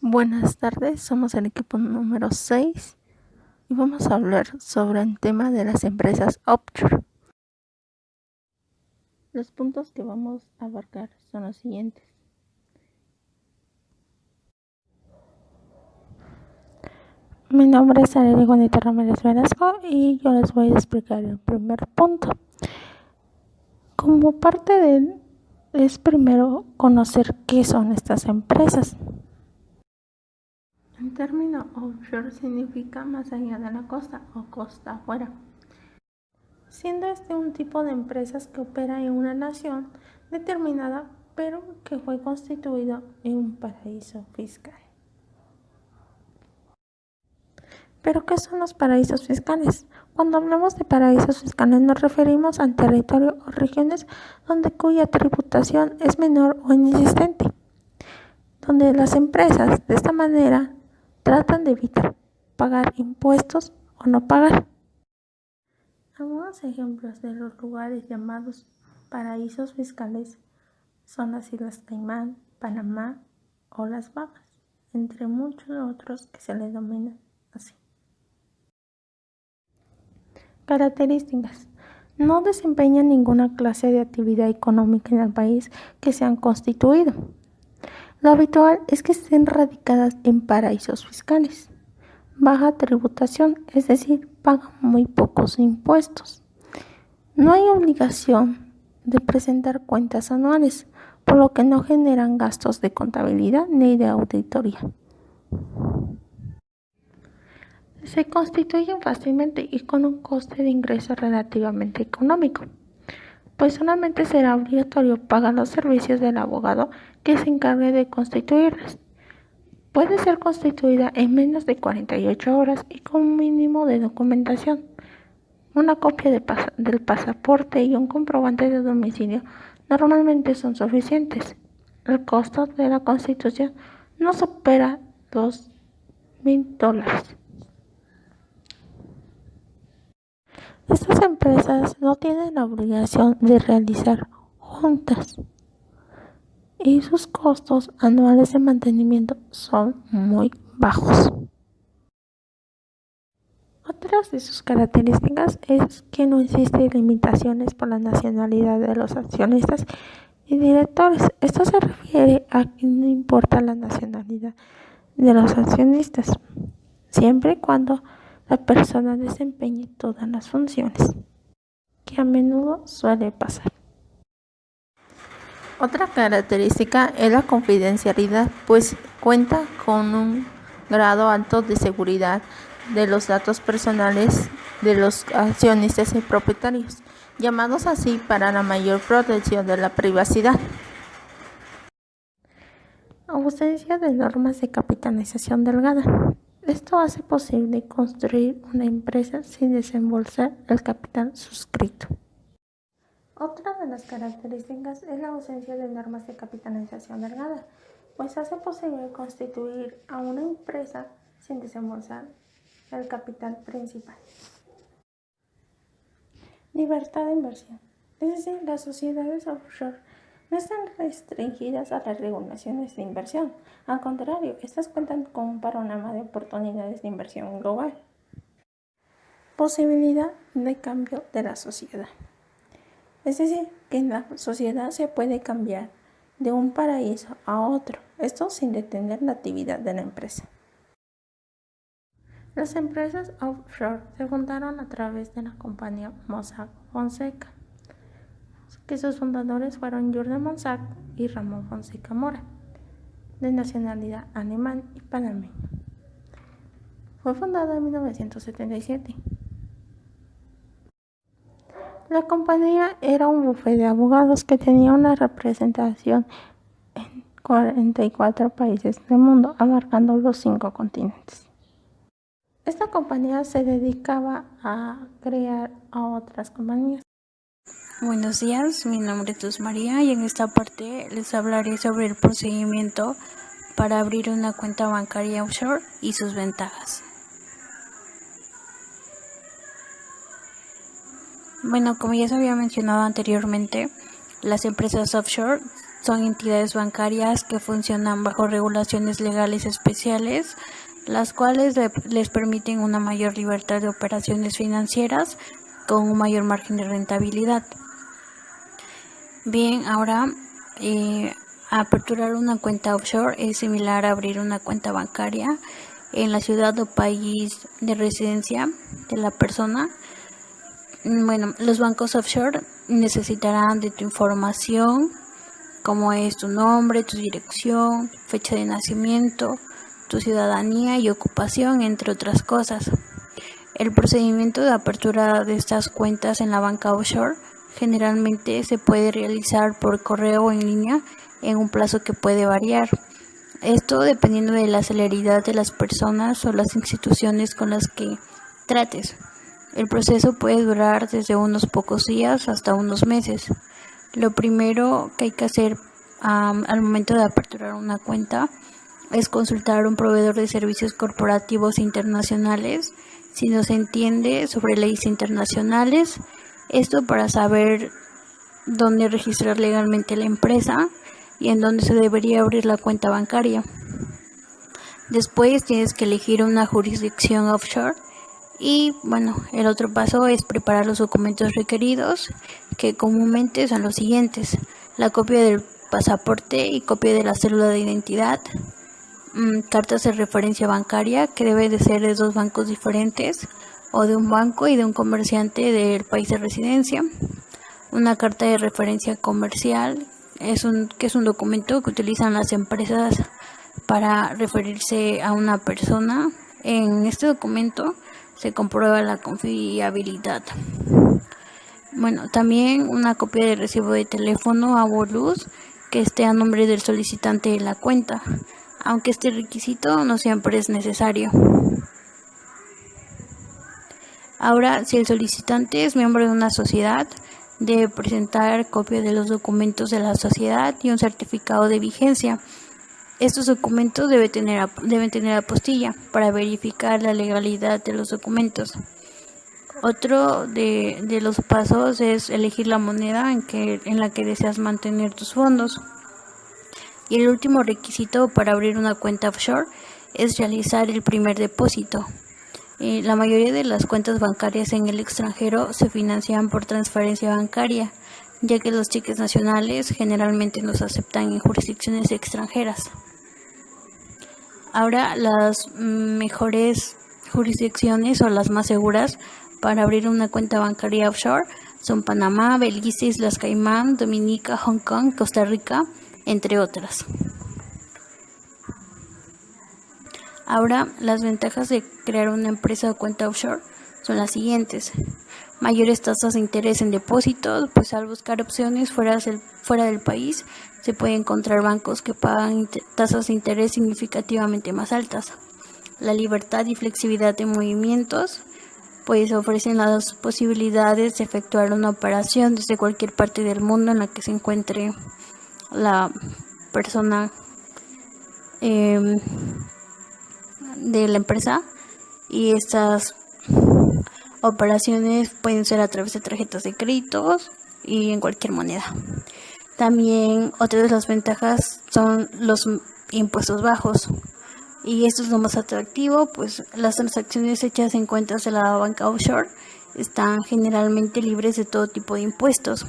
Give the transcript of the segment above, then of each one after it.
Buenas tardes, somos el equipo número 6 y vamos a hablar sobre el tema de las empresas offshore. Los puntos que vamos a abarcar son los siguientes. Mi nombre es Arely Juanita Ramírez Velasco y yo les voy a explicar el primer punto. Como parte de él, es primero conocer qué son estas empresas. El término offshore significa más allá de la costa o costa afuera, siendo este un tipo de empresas que opera en una nación determinada, pero que fue constituido en un paraíso fiscal. ¿Pero qué son los paraísos fiscales? Cuando hablamos de paraísos fiscales nos referimos al territorio o regiones cuya tributación es menor o inexistente, donde las empresas de esta manera tratan de evitar pagar impuestos o no pagar. Algunos ejemplos de los lugares llamados paraísos fiscales son las Islas Caimán, Panamá o Las Bahamas, entre muchos otros que se les denominan así. Características: no desempeñan ninguna clase de actividad económica en el país que se han constituido. Lo habitual es que estén radicadas en paraísos fiscales. Baja tributación, es decir, pagan muy pocos impuestos. No hay obligación de presentar cuentas anuales, por lo que no generan gastos de contabilidad ni de auditoría. Se constituyen fácilmente y con un coste de ingreso relativamente económico, pues solamente será obligatorio pagar los servicios del abogado que se encargue de constituirlas. Puede ser constituida en menos de 48 horas y con un mínimo de documentación. Una copia del pasaporte y un comprobante de domicilio normalmente son suficientes. El costo de la constitución no supera $2,000. Estas empresas no tienen la obligación de realizar juntas y sus costos anuales de mantenimiento son muy bajos. Otras de sus características es que no existen limitaciones por la nacionalidad de los accionistas y directores. Esto se refiere a que no importa la nacionalidad de los accionistas, siempre y cuando la persona desempeñe todas las funciones, que a menudo suele pasar. Otra característica es la confidencialidad, pues cuenta con un grado alto de seguridad de los datos personales de los accionistas y propietarios, llamados así para la mayor protección de la privacidad. Ausencia de normas de capitalización delgada. Esto hace posible construir una empresa sin desembolsar el capital suscrito. Otra de las características es la ausencia de normas de capitalización delgada, pues hace posible constituir a una empresa sin desembolsar el capital principal. Libertad de inversión. Es decir, las sociedades offshore no están restringidas a las regulaciones de inversión. Al contrario, estas cuentan con un panorama de oportunidades de inversión global. Posibilidad de cambio de la sociedad. Es decir, que en la sociedad se puede cambiar de un paraíso a otro, esto sin detener la actividad de la empresa. Las empresas offshore se fundaron a través de la compañía Mossack Fonseca, que sus fundadores fueron Jordan Mossack y Ramón Fonseca Mora, de nacionalidad alemán y panameño. Fue fundada en 1977. La compañía era un bufete de abogados que tenía una representación en 44 países del mundo, abarcando los 5 continentes. Esta compañía se dedicaba a crear a otras compañías. Buenos días, mi nombre es Luz María y en esta parte les hablaré sobre el procedimiento para abrir una cuenta bancaria offshore y sus ventajas. Bueno, como ya se había mencionado anteriormente, las empresas offshore son entidades bancarias que funcionan bajo regulaciones legales especiales, las cuales les permiten una mayor libertad de operaciones financieras con un mayor margen de rentabilidad. Bien, ahora aperturar una cuenta offshore es similar a abrir una cuenta bancaria en la ciudad o país de residencia de la persona. Bueno, los bancos offshore necesitarán de tu información, como es tu nombre, tu dirección, fecha de nacimiento, tu ciudadanía y ocupación, entre otras cosas. El procedimiento de apertura de estas cuentas en la banca offshore generalmente se puede realizar por correo o en línea en un plazo que puede variar. Esto dependiendo de la celeridad de las personas o las instituciones con las que trates. El proceso puede durar desde unos pocos días hasta unos meses. Lo primero que hay que hacer al momento de aperturar una cuenta es consultar a un proveedor de servicios corporativos internacionales si no se entiende sobre leyes internacionales. Esto para saber dónde registrar legalmente la empresa y en dónde se debería abrir la cuenta bancaria. Después tienes que elegir una jurisdicción offshore y bueno, el otro paso es preparar los documentos requeridos, que comúnmente son los siguientes: la copia del pasaporte y copia de la cédula de identidad, cartas de referencia bancaria que debe de ser de 2 bancos diferentes o de un banco y de un comerciante del país de residencia, una carta de referencia comercial, que es un documento que utilizan las empresas para referirse a una persona. En este documento se comprueba la confiabilidad. Bueno, también una copia de recibo de teléfono, agua o luz que esté a nombre del solicitante de la cuenta, aunque este requisito no siempre es necesario. Ahora, si el solicitante es miembro de una sociedad, debe presentar copia de los documentos de la sociedad y un certificado de vigencia. Estos documentos deben tener apostilla para verificar la legalidad de los documentos. Otro de los pasos es elegir la moneda en la que deseas mantener tus fondos. Y el último requisito para abrir una cuenta offshore es realizar el primer depósito. La mayoría de las cuentas bancarias en el extranjero se financian por transferencia bancaria, ya que los cheques nacionales generalmente no se aceptan en jurisdicciones extranjeras. Ahora, las mejores jurisdicciones o las más seguras para abrir una cuenta bancaria offshore son Panamá, Belice, Islas Caimán, Dominica, Hong Kong, Costa Rica, entre otras. Ahora, las ventajas de crear una empresa o cuenta offshore son las siguientes: mayores tasas de interés en depósitos, pues al buscar opciones fuera del país se puede encontrar bancos que pagan tasas de interés significativamente más altas. La libertad y flexibilidad de movimientos, pues ofrecen las posibilidades de efectuar una operación desde cualquier parte del mundo en la que se encuentre la persona de la empresa, y estas operaciones pueden ser a través de tarjetas de créditos y en cualquier moneda. También otra de las ventajas son los impuestos bajos, y esto es lo más atractivo, pues las transacciones hechas en cuentas de la banca offshore están generalmente libres de todo tipo de impuestos.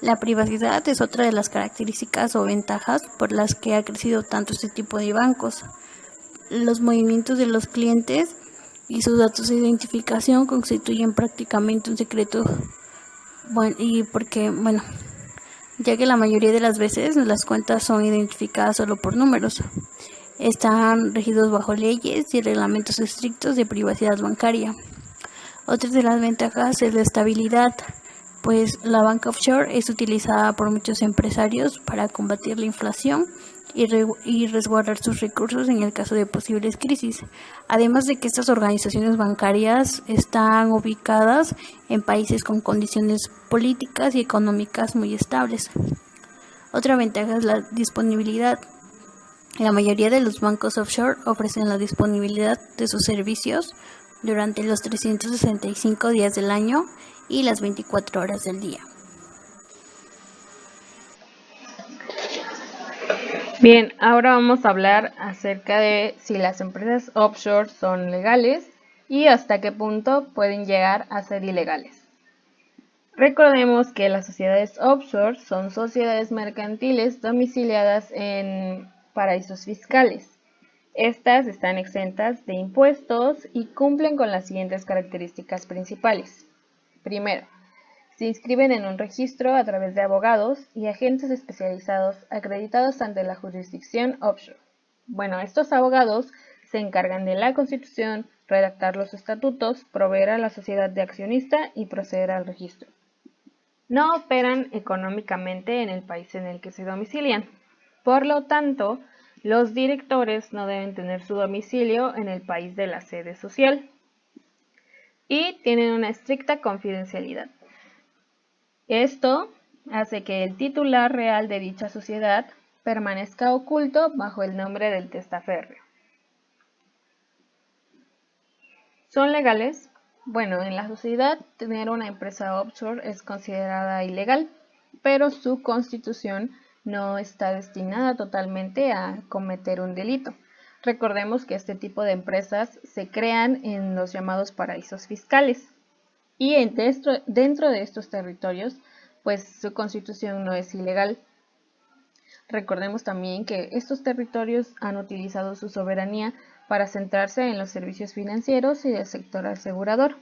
La privacidad es otra de las características o ventajas por las que ha crecido tanto este tipo de bancos. Los movimientos de los clientes y sus datos de identificación constituyen prácticamente un secreto, ya que la mayoría de las veces las cuentas son identificadas solo por números. Están regidos bajo leyes y reglamentos estrictos de privacidad bancaria. Otra de las ventajas es la estabilidad, pues la banca offshore es utilizada por muchos empresarios para combatir la inflación y resguardar sus recursos en el caso de posibles crisis. Además de que estas organizaciones bancarias están ubicadas en países con condiciones políticas y económicas muy estables. Otra ventaja es la disponibilidad. La mayoría de los bancos offshore ofrecen la disponibilidad de sus servicios durante los 365 días del año y las 24 horas del día. Bien, ahora vamos a hablar acerca de si las empresas offshore son legales y hasta qué punto pueden llegar a ser ilegales. Recordemos que las sociedades offshore son sociedades mercantiles domiciliadas en paraísos fiscales. Estas están exentas de impuestos y cumplen con las siguientes características principales. Primero, se inscriben en un registro a través de abogados y agentes especializados acreditados ante la jurisdicción offshore. Bueno, estos abogados se encargan de la constitución, redactar los estatutos, proveer a la sociedad de accionista y proceder al registro. No operan económicamente en el país en el que se domicilian. Por lo tanto, los directores no deben tener su domicilio en el país de la sede social y tienen una estricta confidencialidad. Esto hace que el titular real de dicha sociedad permanezca oculto bajo el nombre del testaferro. ¿Son legales? Bueno, en la sociedad tener una empresa offshore es considerada ilegal, pero su constitución no está destinada totalmente a cometer un delito. Recordemos que este tipo de empresas se crean en los llamados paraísos fiscales. Y dentro de estos territorios, pues su constitución no es ilegal. Recordemos también que estos territorios han utilizado su soberanía para centrarse en los servicios financieros y del sector asegurador.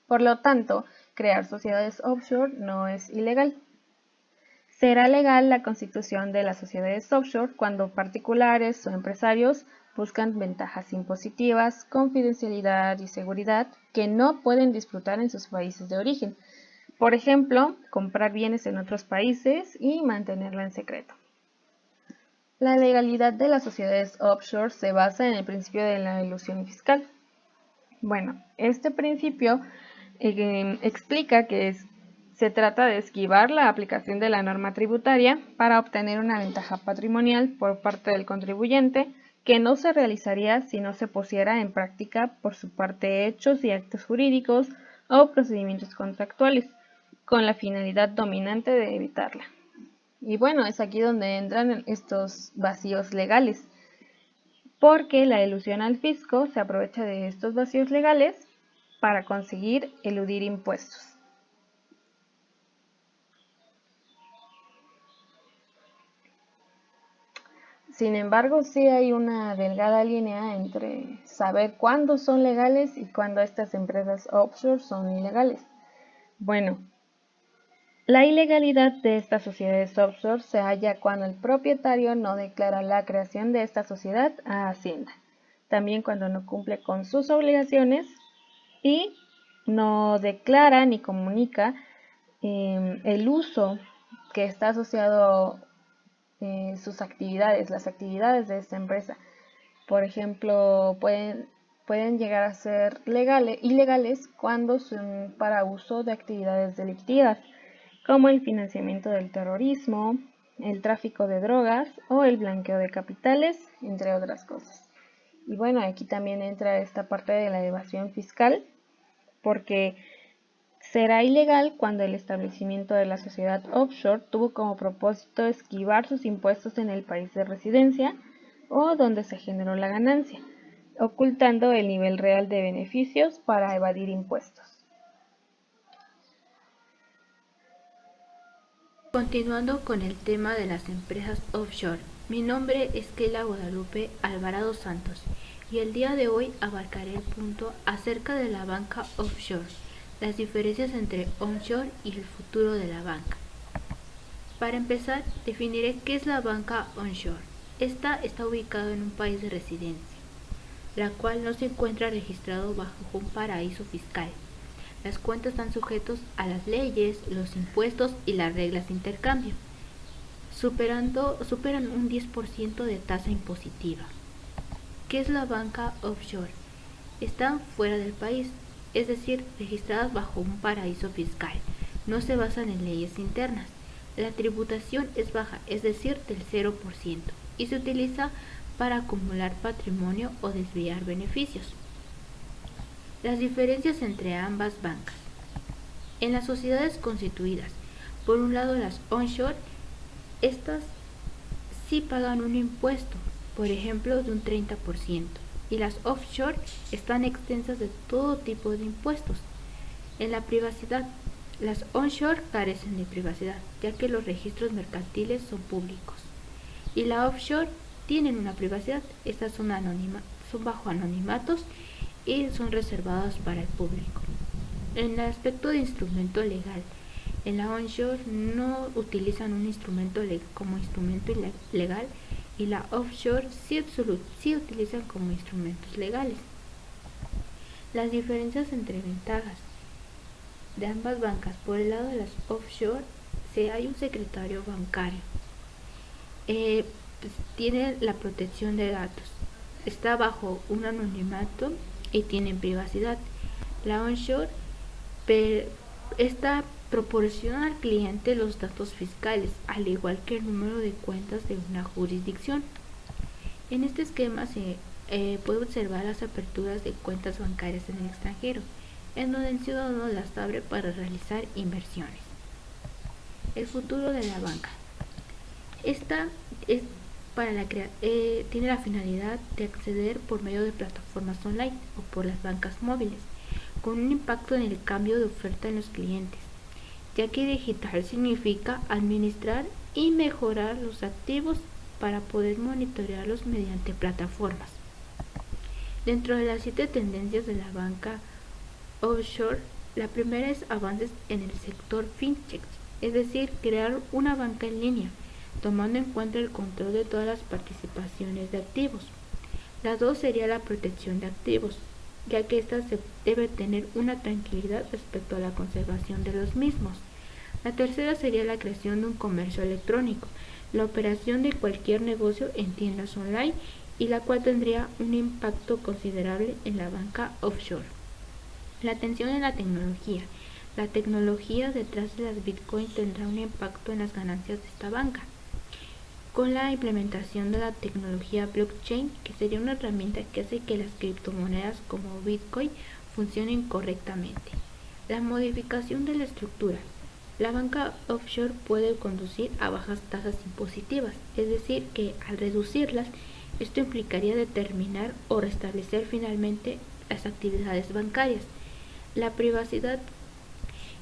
Por lo tanto, crear sociedades offshore no es ilegal. Será legal la constitución de las sociedades offshore cuando particulares o empresarios buscan ventajas impositivas, confidencialidad y seguridad que no pueden disfrutar en sus países de origen. Por ejemplo, comprar bienes en otros países y mantenerla en secreto. La legalidad de las sociedades offshore se basa en el principio de la elusión fiscal. Bueno, este principio explica que se trata de esquivar la aplicación de la norma tributaria para obtener una ventaja patrimonial por parte del contribuyente que no se realizaría si no se pusiera en práctica por su parte hechos y actos jurídicos o procedimientos contractuales, con la finalidad dominante de evitarla. Y bueno, es aquí donde entran estos vacíos legales, porque la elusión al fisco se aprovecha de estos vacíos legales para conseguir eludir impuestos. Sin embargo, sí hay una delgada línea entre saber cuándo son legales y cuándo estas empresas offshore son ilegales. Bueno, la ilegalidad de estas sociedades offshore se halla cuando el propietario no declara la creación de esta sociedad a Hacienda, también cuando no cumple con sus obligaciones y no declara ni comunica el uso que está asociado sus actividades, las actividades de esta empresa. Por ejemplo, pueden llegar a ser ilegales cuando son para uso de actividades delictivas, como el financiamiento del terrorismo, el tráfico de drogas o el blanqueo de capitales, entre otras cosas. Y bueno, aquí también entra esta parte de la evasión fiscal, porque será ilegal cuando el establecimiento de la sociedad offshore tuvo como propósito esquivar sus impuestos en el país de residencia o donde se generó la ganancia, ocultando el nivel real de beneficios para evadir impuestos. Continuando con el tema de las empresas offshore, mi nombre es Keila Guadalupe Alvarado Santos y el día de hoy abarcaré el punto acerca de la banca offshore, las diferencias entre onshore y el futuro de la banca. Para empezar, definiré qué es la banca onshore. Esta está ubicada en un país de residencia, la cual no se encuentra registrado bajo un paraíso fiscal. Las cuentas están sujetos a las leyes, los impuestos y las reglas de intercambio, superan un 10% de tasa impositiva. ¿Qué es la banca offshore? Están fuera del país, es decir, registradas bajo un paraíso fiscal. No se basan en leyes internas. La tributación es baja, es decir, del 0%, y se utiliza para acumular patrimonio o desviar beneficios. Las diferencias entre ambas bancas. En las sociedades constituidas, por un lado las onshore, estas sí pagan un impuesto, por ejemplo de un 30%, y las offshore están extensas de todo tipo de impuestos. En la privacidad, las onshore carecen de privacidad, ya que los registros mercantiles son públicos, y la offshore tienen una privacidad. Estas son bajo anonimatos y son reservadas para el público. En el aspecto de instrumento legal, en la onshore no utilizan un instrumento como instrumento legal, y la offshore sí utilizan como instrumentos legales. Las diferencias entre ventajas de ambas bancas: por el lado de las offshore, hay un secretario bancario, tiene la protección de datos, está bajo un anonimato y tienen privacidad. La onshore proporciona al cliente los datos fiscales, al igual que el número de cuentas de una jurisdicción. En este esquema se puede observar las aperturas de cuentas bancarias en el extranjero, en donde el ciudadano las abre para realizar inversiones. El futuro de la banca. Esta es tiene la finalidad de acceder por medio de plataformas online o por las bancas móviles, con un impacto en el cambio de oferta en los clientes, ya que digital significa administrar y mejorar los activos para poder monitorearlos mediante plataformas. Dentro de las 7 tendencias de la banca offshore, la primera es avances en el sector fintech, es decir, crear una banca en línea, tomando en cuenta el control de todas las participaciones de activos. La 2 sería la protección de activos, ya que ésta debe tener una tranquilidad respecto a la conservación de los mismos. La tercera sería la creación de un comercio electrónico, la operación de cualquier negocio en tiendas online, y la cual tendría un impacto considerable en la banca offshore. La atención en la tecnología. La tecnología detrás de las Bitcoin tendrá un impacto en las ganancias de esta banca, con la implementación de la tecnología blockchain, que sería una herramienta que hace que las criptomonedas como Bitcoin funcionen correctamente. La modificación de la estructura. La banca offshore puede conducir a bajas tasas impositivas, es decir, que al reducirlas, esto implicaría determinar o restablecer finalmente las actividades bancarias. La privacidad.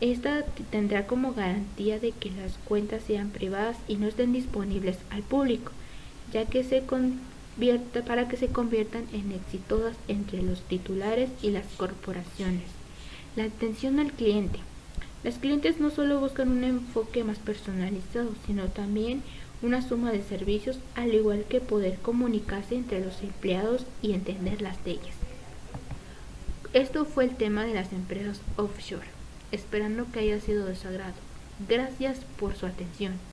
Esta tendrá como garantía de que las cuentas sean privadas y no estén disponibles al público, ya que para que se conviertan en exitosas entre los titulares y las corporaciones. La atención al cliente. Los clientes no solo buscan un enfoque más personalizado, sino también una suma de servicios, al igual que poder comunicarse entre los empleados y entender las leyes. Esto fue el tema de las empresas offshore, esperando que haya sido de su agrado. Gracias por su atención.